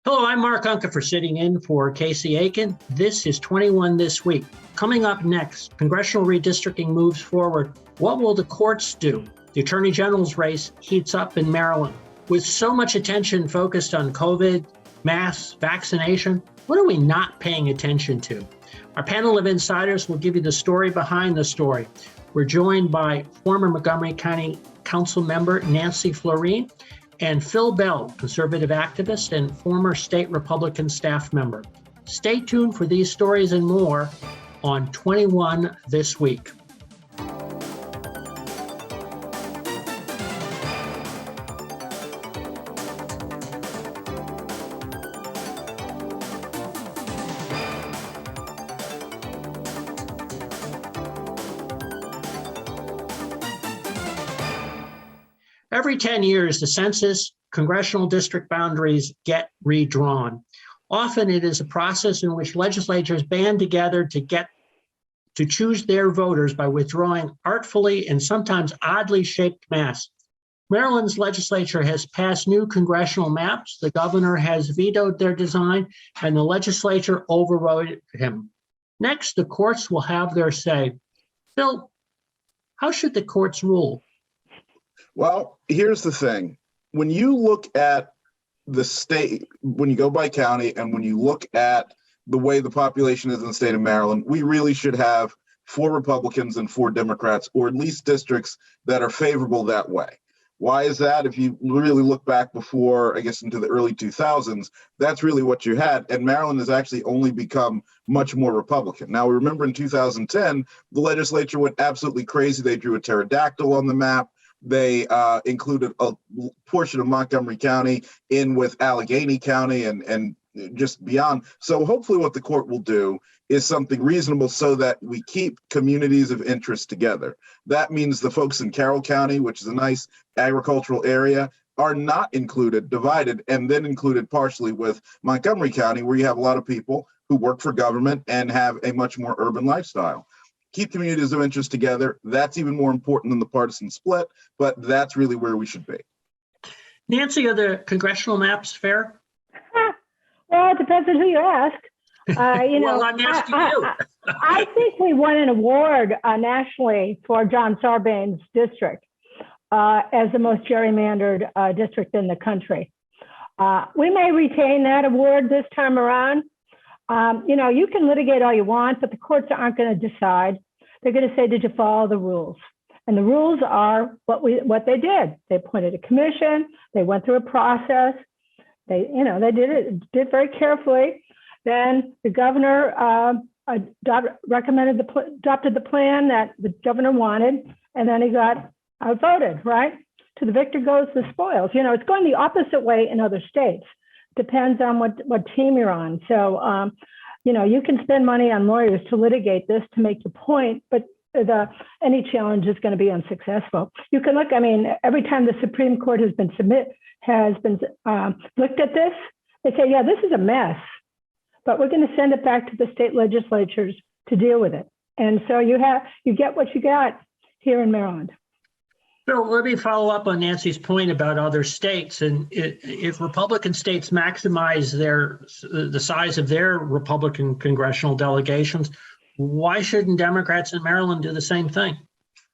Hello, I'm Mark Uncapher sitting in for Casey Aiken. This is 21 This Week. Coming up next, Congressional Redistricting moves forward. What will the courts do? The Attorney General's race heats up in Maryland. With so much attention focused on COVID, mass vaccination, what are we not paying attention to? Our panel of insiders will give you the story behind the story. We're joined by former Montgomery County Council member Nancy Floreen and Phil Bell, conservative activist and former state Republican staff member. Stay tuned for these stories and more on 21 This Week. Every 10 years, the census, congressional district boundaries get redrawn. Often it is a process in which legislatures band together to choose their voters by withdrawing artfully and sometimes oddly shaped maps. Maryland's legislature has passed new congressional maps. The governor has vetoed their design and the legislature overrode him. Next, the courts will have their say. Phil, how should the courts rule? Well, here's the thing. When you look at the state, when you go by county, and when you look at the way the population is in the state of Maryland, we really should have 4 Republicans and 4 Democrats, or at least districts that are favorable that way. Why is that? If you really look back before, I guess, into the early 2000s, that's really what you had. And Maryland has actually only become much more Republican. Now, remember in 2010, the legislature went absolutely crazy. They drew a pterodactyl on the map. They included a portion of Montgomery County in with Allegheny County and just beyond. So hopefully what the court will do is something reasonable so that we keep communities of interest together. That means the folks in Carroll County, which is a nice agricultural area, are not included, divided, and then included partially with Montgomery County, where you have a lot of people who work for government and have a much more urban lifestyle. Keep communities of interest together. That's even more important than the partisan split, but that's really where we should be. Nancy, are the congressional maps fair? Well, it depends on who you ask. Well, I'm asking you. I think we won an award nationally for John Sarbanes' district as the most gerrymandered district in the country. We may retain that award this time around. You can litigate all you want, but the courts aren't going to decide. They're going to say, did you follow the rules? And the rules are what they did. They appointed a commission. They went through a process. They did very carefully. Then the governor adopted the plan that the governor wanted, and then he got outvoted, right? To the victor goes the spoils. It's going the opposite way in other states. Depends on what team you're on. So, you can spend money on lawyers to litigate this to make your point, but any challenge is going to be unsuccessful. You can look, every time the Supreme Court has been looked at this, they say, yeah, this is a mess, but we're going to send it back to the state legislatures to deal with it. And so you get what you got here in Maryland. So let me follow up on Nancy's point about other states. And if Republican states maximize the size of their Republican congressional delegations, why shouldn't Democrats in Maryland do the same thing?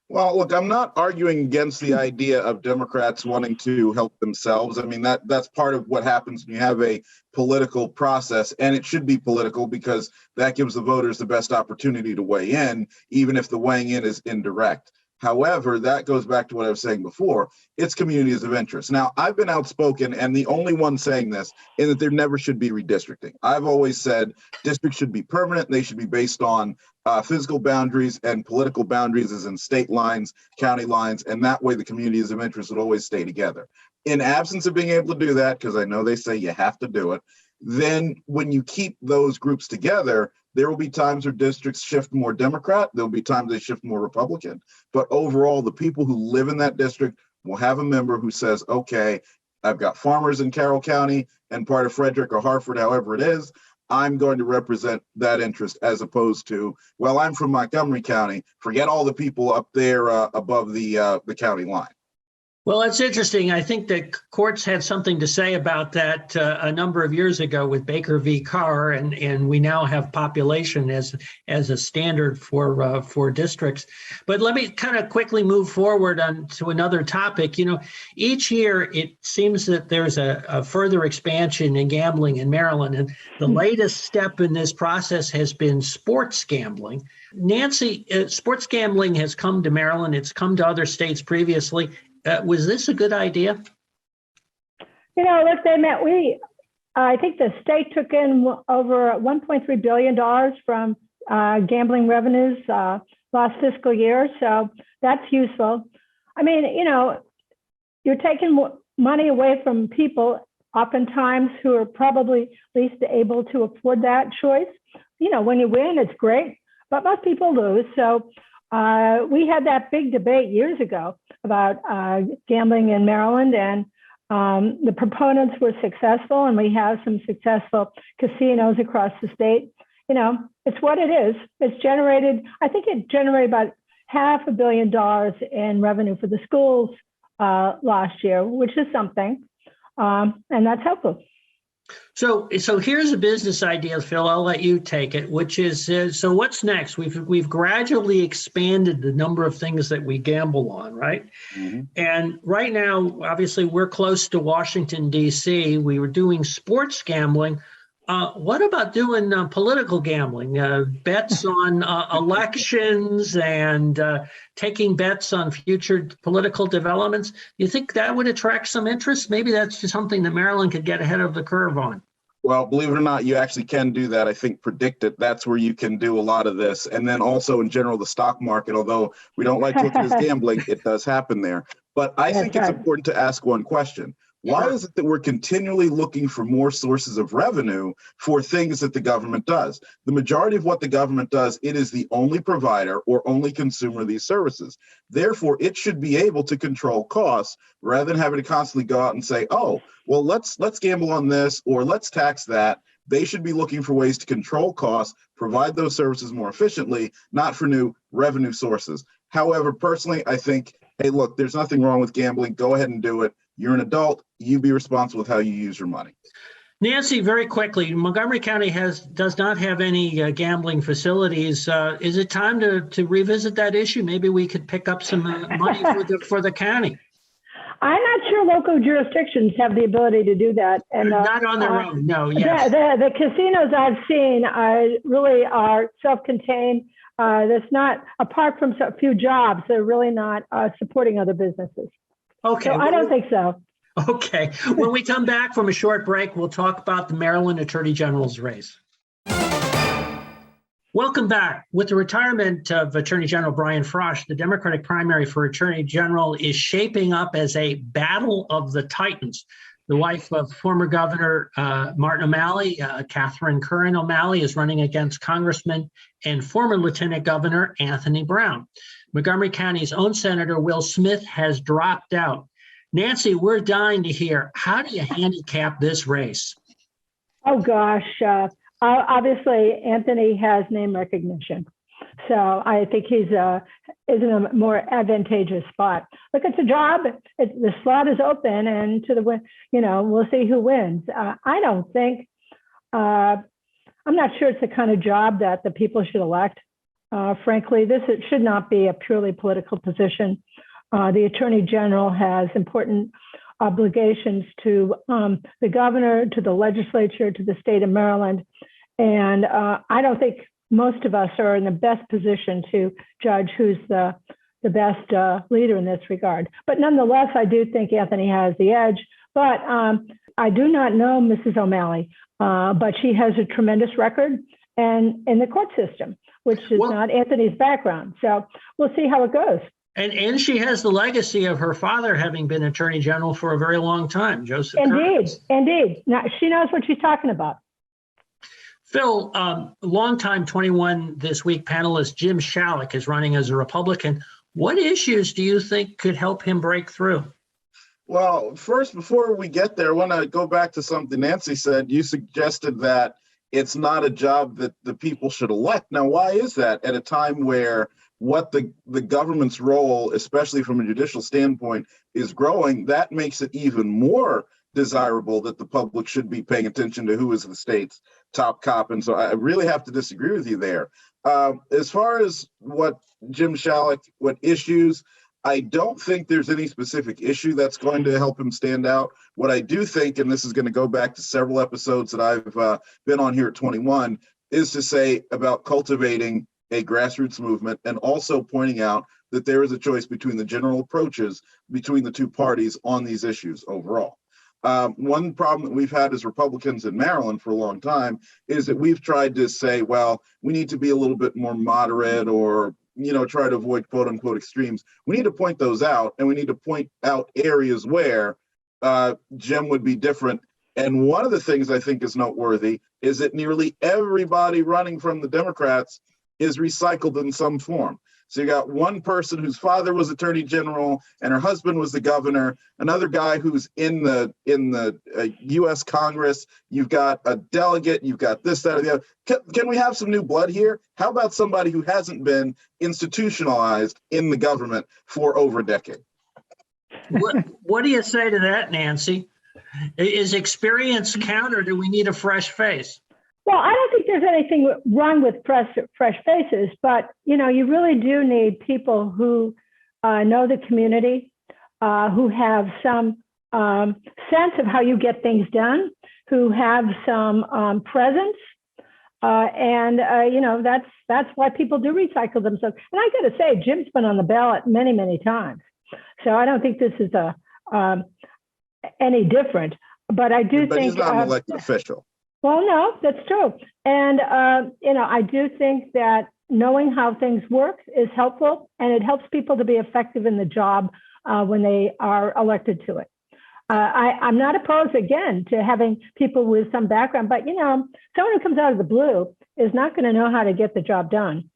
Well, look, I'm not arguing against the idea of Democrats wanting to help themselves. That's part of what happens when you have a political process, and it should be political because that gives the voters the best opportunity to weigh in, even if the weighing in is indirect. However, that goes back to what I was saying before. It's communities of interest. Now, I've been outspoken and the only one saying this in that there never should be redistricting. I've always said districts should be permanent. They should be based on physical boundaries and political boundaries as in state lines, county lines, and that way the communities of interest would always stay together. In absence of being able to do that, because I know they say you have to do it, then when you keep those groups together, there will be times where districts shift more Democrat. There'll be times they shift more Republican. But overall, the people who live in that district will have a member who says, okay, I've got farmers in Carroll County and part of Frederick or Hartford, however it is. I'm going to represent that interest as opposed to, well, I'm from Montgomery County. Forget all the people up there above the county line. Well, it's interesting. I think that courts had something to say about that a number of years ago with Baker v. Carr, and we now have population as a standard for districts. But let me kind of quickly move forward on to another topic. You know, each year it seems that there's a further expansion in gambling in Maryland, and the latest step in this process has been sports gambling. Nancy, sports gambling has come to Maryland. It's come to other states previously. Was this a good idea? You know, look, I think the state took in over $1.3 billion from gambling revenues last fiscal year. So that's useful. I mean, you know, you're taking money away from people oftentimes who are probably least able to afford that choice. You know, when you win, it's great, but most people lose. So we had that big debate years ago about gambling in Maryland, and the proponents were successful, and we have some successful casinos across the state. You know, it's what it is. It's generated, I think it generated about $500 million in revenue for the schools last year, which is something, and that's helpful. So here's a business idea, Phil. I'll let you take it, which is, so what's next? We've gradually expanded the number of things that we gamble on, right? Mm-hmm. And right now, obviously, we're close to Washington, D.C. We were doing sports gambling. What about doing political gambling, bets on elections and taking bets on future political developments? You think that would attract some interest? Maybe that's just something that Maryland could get ahead of the curve on. Well, believe it or not, you actually can do that. I think predict it. That's where you can do a lot of this. And then also in general, the stock market, although we don't like to look at it as gambling, it does happen there. But I think it's important to ask one question. Why is it that we're continually looking for more sources of revenue for things that the government does? The majority of what the government does, it is the only provider or only consumer of these services. Therefore, it should be able to control costs rather than having to constantly go out and say, oh, well, let's gamble on this or let's tax that. They should be looking for ways to control costs, provide those services more efficiently, not for new revenue sources. However, personally, I think, hey, look, there's nothing wrong with gambling. Go ahead and do it. You're an adult. You be responsible with how you use your money. Nancy, very quickly, Montgomery County does not have any gambling facilities. Is it time to revisit that issue? Maybe we could pick up some money for the county. I'm not sure local jurisdictions have the ability to do that. And not on their own, no. Yes. The casinos I've seen really are self-contained. That's not, apart from a few jobs, they're really not supporting other businesses. Okay. So I don't think so. Okay. When we come back from a short break, we'll talk about the Maryland Attorney General's race. Welcome back. With the retirement of Attorney General Brian Frosh, the Democratic primary for Attorney General is shaping up as a battle of the Titans. The wife of former Governor Martin O'Malley, Catherine Curran O'Malley, is running against Congressman and former Lieutenant Governor Anthony Brown. Montgomery County's own Senator Will Smith has dropped out. Nancy, we're dying to hear, how do you handicap this race? Oh, gosh. Obviously, Anthony has name recognition. So I think he's in a more advantageous spot. Look, it's a job. The slot is open, and we'll see who wins. I don't think, I'm not sure it's the kind of job that the people should elect. Frankly, it should not be a purely political position. The Attorney General has important obligations to the governor, to the legislature, to the state of Maryland. And I don't think most of us are in the best position to judge who's the best leader in this regard. But nonetheless, I do think Anthony has the edge. But I do not know Mrs. O'Malley, but she has a tremendous record and in the court system, which is not Anthony's background. So we'll see how it goes. And she has the legacy of her father having been Attorney General for a very long time, Joseph. Indeed. Now, she knows what she's talking about. Phil, longtime 21 This Week panelist Jim Shalik is running as a Republican. What issues do you think could help him break through? Well, first, before we get there, I want to go back to something Nancy said. You suggested that it's not a job that the people should elect. Now, why is that at a time where what the government's role, especially from a judicial standpoint, is growing, that makes it even more desirable that the public should be paying attention to who is the state's top cop. And so I really have to disagree with you there. As far as what Jim Shalek, what issues, I don't think there's any specific issue that's going to help him stand out. What I do think, and this is going to go back to several episodes that I've been on here at 21, is to say about cultivating a grassroots movement and also pointing out that there is a choice between the general approaches between the two parties on these issues overall. One problem that we've had as Republicans in Maryland for a long time is that we've tried to say, well, we need to be a little bit more moderate or, try to avoid quote unquote extremes. We need to point those out, and we need to point out areas where Jim would be different. And one of the things I think is noteworthy is that nearly everybody running from the Democrats is recycled in some form. So you got one person whose father was attorney general and her husband was the governor, another guy who's in the U.S. Congress. You've got a delegate. You've got this, that, or the other. Can we have some new blood here? How about somebody who hasn't been institutionalized in the government for over a decade? What do you say to that, Nancy? Is experience count, or do we need a fresh face? Well, I don't think there's anything wrong with fresh faces, but you really do need people who know the community, who have some sense of how you get things done, who have some presence, and that's why people do recycle themselves. And I got to say, Jim's been on the ballot many, many times, so I don't think this is any different. But I do think. But he's not an elected official. Well, no, that's true. And, I do think that knowing how things work is helpful, and it helps people to be effective in the job when they are elected to it. I'm not opposed, again, to having people with some background, but, someone who comes out of the blue is not going to know how to get the job done.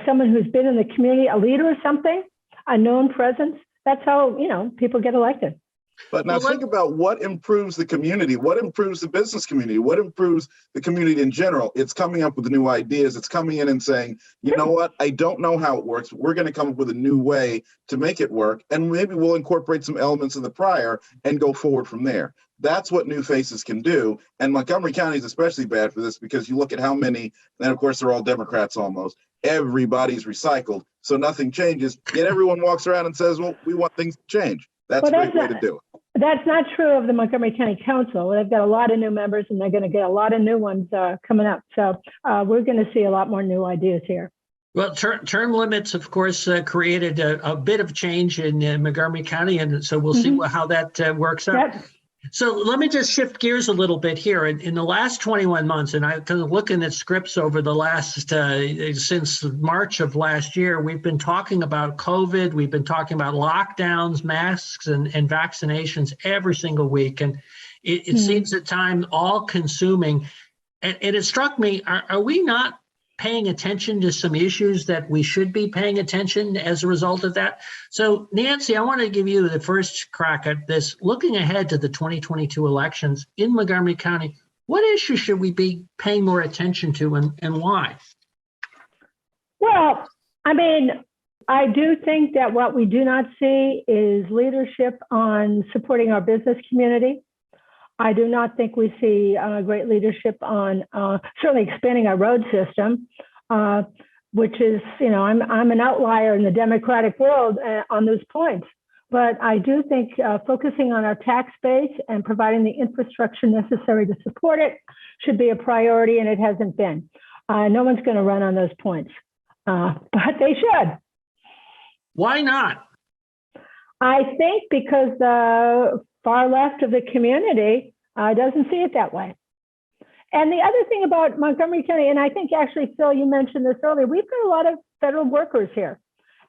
Someone who's been in the community, a leader or something, a known presence, that's how, people get elected. But now think about what improves the community, what improves the business community, what improves the community in general. It's coming up with new ideas. It's coming in and saying, you know what, I don't know how it works. We're going to come up with a new way to make it work. And maybe we'll incorporate some elements of the prior and go forward from there. That's what new faces can do. And Montgomery County is especially bad for this because you look at how many, and of course, they're all Democrats almost. Everybody's recycled. So nothing changes. Yet everyone walks around and says, well, we want things to change. That's a great way to do it. That's not true of the Montgomery County Council. They've got a lot of new members, and they're going to get a lot of new ones coming up. So we're going to see a lot more new ideas here. Well, term limits, of course, created a bit of change in Montgomery County, and so we'll see how that works out. Yep. So let me just shift gears a little bit here. In the last 21 months, and I'm kind of looking at scripts over the last, since March of last year, we've been talking about COVID. We've been talking about lockdowns, masks, and vaccinations every single week. And it seems at times all consuming. And it struck me, are we not paying attention to some issues that we should be paying attention as a result of that? So Nancy, I want to give you the first crack at this. Looking ahead to the 2022 elections in Montgomery County, what issues should we be paying more attention to, and why? Well, I do think that what we do not see is leadership on supporting our business community. I do not think we see great leadership on certainly expanding our road system, which is, I'm an outlier in the democratic world on those points. But I do think focusing on our tax base and providing the infrastructure necessary to support it should be a priority, and it hasn't been. No one's going to run on those points, but they should. Why not? I think because the far left of the community doesn't see it that way. And the other thing about Montgomery County, and I think actually, Phil, you mentioned this earlier, we've got a lot of federal workers here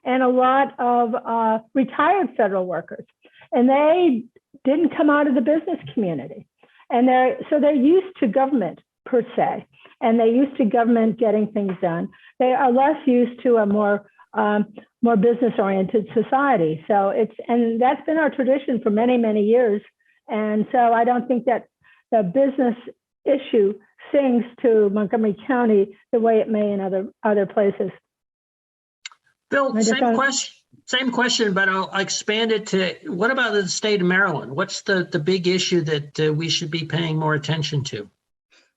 and a lot of retired federal workers, and they didn't come out of the business community. And they're used to government per se, and they're used to government getting things done. They are less used to a more business-oriented society. So and that's been our tradition for many, many years. And so I don't think that the business issue sings to Montgomery County the way it may in other places. Bill, I just same don't- question. Same question, but I'll expand it to what about the state of Maryland? What's the big issue that we should be paying more attention to?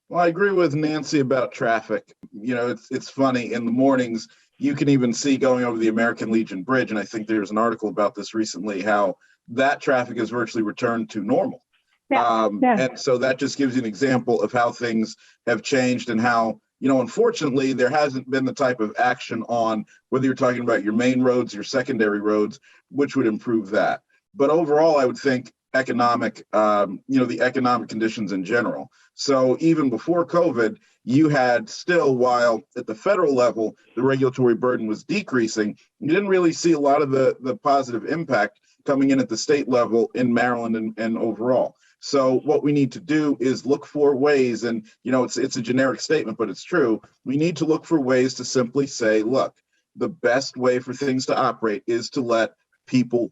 Well, I agree with Nancy about traffic. It's funny in the mornings, you can even see going over the American Legion Bridge. And I think there's an article about this recently, how that traffic has virtually returned to normal. Yeah. And so that just gives you an example of how things have changed and how, unfortunately, there hasn't been the type of action on whether you're talking about your main roads, your secondary roads, which would improve that. But overall, I would think the economic conditions in general. So even before COVID, you had still, while at the federal level, the regulatory burden was decreasing, you didn't really see a lot of the positive impact coming in at the state level in Maryland and overall. So what we need to do is look for ways, and it's a generic statement, but it's true. We need to look for ways to simply say, look, the best way for things to operate is to let people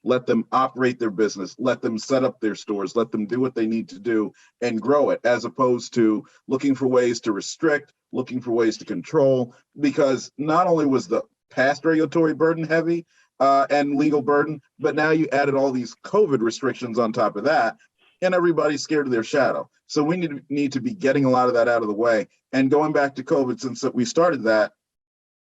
let them operate their business, let them set up their stores, let them do what they need to do and grow it, as opposed to looking for ways to restrict, looking for ways to control, because not only was the past regulatory burden heavy, and legal burden, but now you added all these COVID restrictions on top of that, and everybody's scared of their shadow. So we need to be getting a lot of that out of the way. And going back to COVID, since we started that,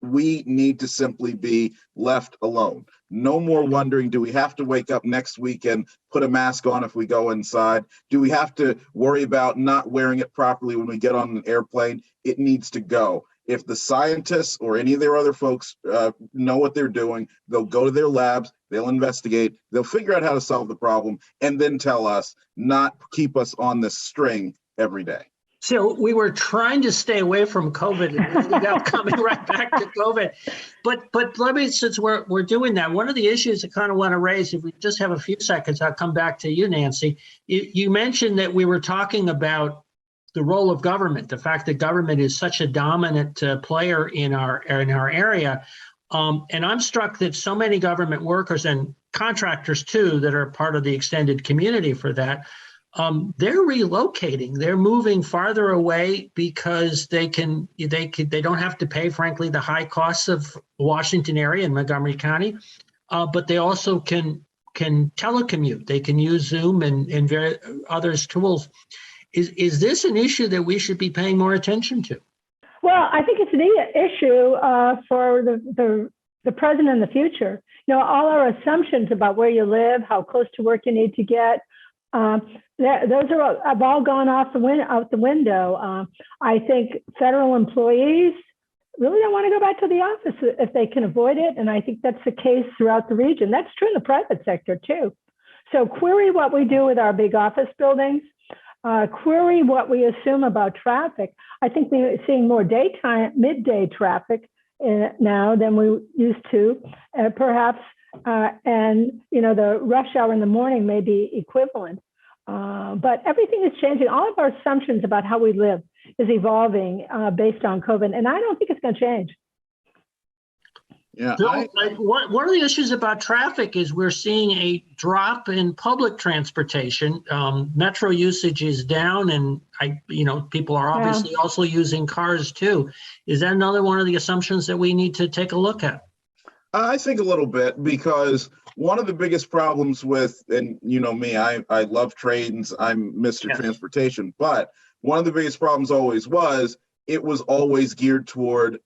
we need to simply be left alone. No more wondering, do we have to wake up next week and put a mask on if we go inside? Do we have to worry about not wearing it properly when we get on an airplane? It needs to go. If the scientists or any of their other folks know what they're doing, they'll go to their labs, they'll investigate, they'll figure out how to solve the problem, and then tell us, not keep us on this string every day. So we were trying to stay away from COVID and ended up coming right back to COVID. But let me, since we're doing that, one of the issues I kind of want to raise, if we just have a few seconds, I'll come back to you, Nancy. You mentioned that we were talking about the role of government, the fact that government is such a dominant player in our area. And I'm struck that so many government workers and contractors too, that are part of the extended community for that, they're relocating. They're moving farther away because they don't have to pay, frankly, the high costs of Washington area and Montgomery County, but they also can telecommute. They can use Zoom and various other tools. Is this an issue that we should be paying more attention to? Well, I think it's an issue for the present and the future. All our assumptions about where you live, how close to work you need to get, those have all gone out the window. I think federal employees really don't want to go back to the office if they can avoid it, and I think that's the case throughout the region. That's true in the private sector too. So query what we do with our big office buildings. Query what we assume about traffic. I think we're seeing more midday traffic now than we used to, perhaps, and the rush hour in the morning may be equivalent. But everything is changing. All of our assumptions about how we live is evolving based on COVID, and I don't think it's going to change. Yeah. Bill, one of the issues about traffic is we're seeing a drop in public transportation. Metro usage is down, and people are obviously also using cars too. Is that another one of the assumptions that we need to take a look at? I think a little bit, because one of the biggest problems with, and me, I love trains, I'm Mr. Transportation, but one of the biggest problems always was, it was always geared toward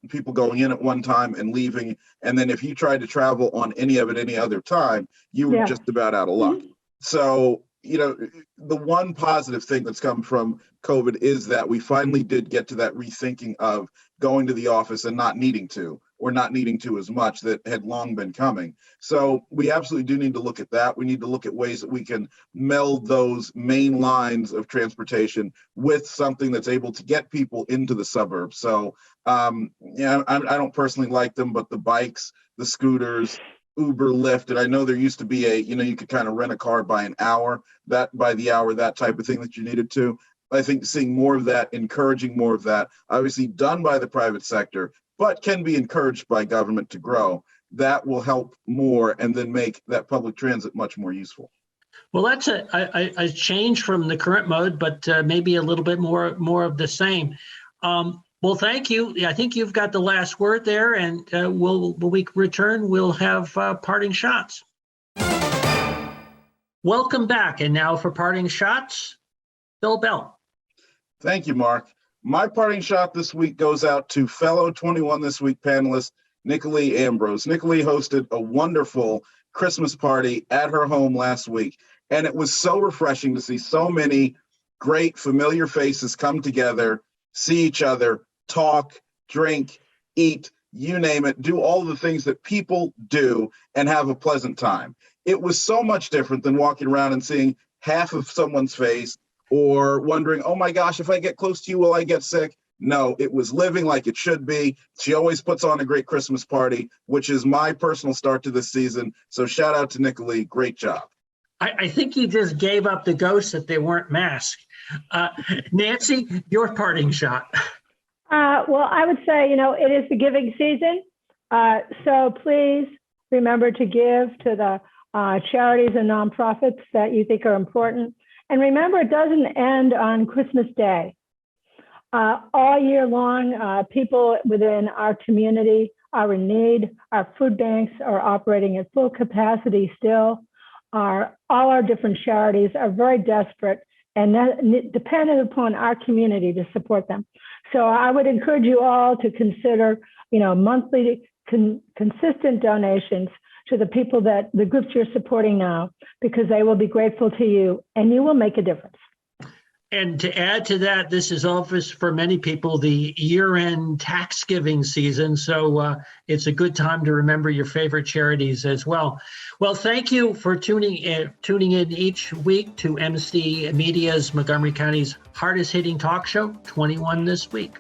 people going in at one time and leaving. And then if you tried to travel on any of it any other time, you were just about out of luck. Mm-hmm. So, the one positive thing that's come from COVID is that we finally did get to that rethinking of going to the office and not needing to, or not needing to as much, that had long been coming. So we absolutely do need to look at that. We need to look at ways that we can meld those main lines of transportation with something that's able to get people into the suburbs. So I don't personally like them, but the bikes, the scooters, Uber, Lyft, and I know there used to be you could kind of rent a car by an hour, that by the hour, that type of thing that you needed to. I think seeing more of that, encouraging more of that, obviously done by the private sector, but can be encouraged by government to grow, that will help more and then make that public transit much more useful. Well, that's a change from the current mode, but maybe a little bit more of the same. Well, thank you. I think you've got the last word there, and when we return, we'll have parting shots. Welcome back. And now for parting shots, Bill Bell. Thank you, Mark. My parting shot this week goes out to fellow 21 This Week panelist, Nicolee Ambrose. Nicolee hosted a wonderful Christmas party at her home last week, and it was so refreshing to see so many great familiar faces come together, see each other, talk, drink, eat, you name it, do all the things that people do and have a pleasant time. It was so much different than walking around and seeing half of someone's face or wondering, oh my gosh, if I get close to you, will I get sick? No, it was living like it should be. She always puts on a great Christmas party, which is my personal start to this season. So shout out to Nicolee. Great job. I think you just gave up the ghost that they weren't masked. Nancy, your parting shot. Well, I would say, it is the giving season. So please remember to give to the charities and nonprofits that you think are important. And remember, it doesn't end on Christmas Day. All year long, people within our community are in need. Our food banks are operating at full capacity still. All our different charities are very desperate and dependent upon our community to support them. So I would encourage you all to consider, monthly consistent donations to the people the groups you're supporting now, because they will be grateful to you and you will make a difference. And to add to that, this is always for many people the year-end tax giving season. So it's a good time to remember your favorite charities as well. Well, thank you for tuning in each week to MC Media's Montgomery County's hardest hitting talk show, 21 This Week.